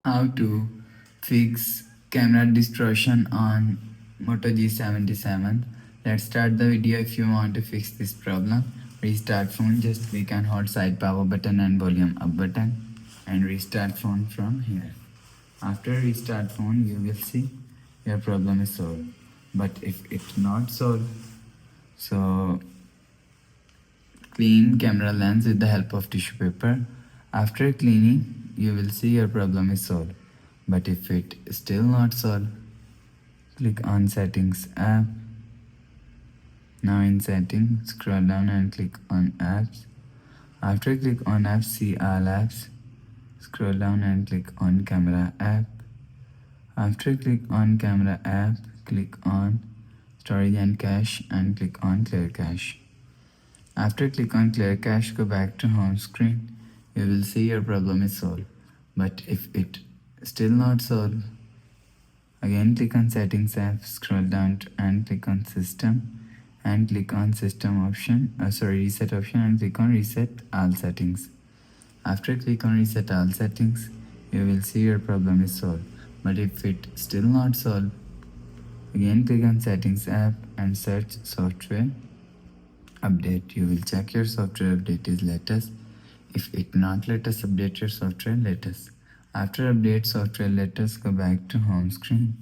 how to fix camera distortion on Moto G77. Let's start the video. If you want to fix this problem, restart phone, just click on hot side power button and volume up button and restart phone from here. After restart phone, you will see your problem is solved. But if it's not solved, so clean camera lens with the help of tissue paper. After cleaning, you will see your problem is solved. But if it still not solved, click on settings app. Now in settings, scroll down and click on apps. After click on apps, see all apps. Scroll down and click on camera app. After click on camera app, click on storage and cache and click on clear cache. After click on clear cache, go back to home screen. You will see your problem is solved. But if it still not solved, again click on settings app, scroll down and click on system and click on system option, reset option, and click on reset all settings. After click on reset all settings, you will see your problem is solved. But if it still not solved, again click on settings app and search software update. You will check your software update is latest. If it not latest, update your software latest. After update software latest, go back to home screen.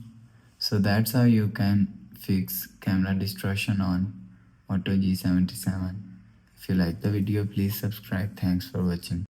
So that's how you can fix camera distortion on Moto G77. If you like the video, please subscribe. Thanks for watching.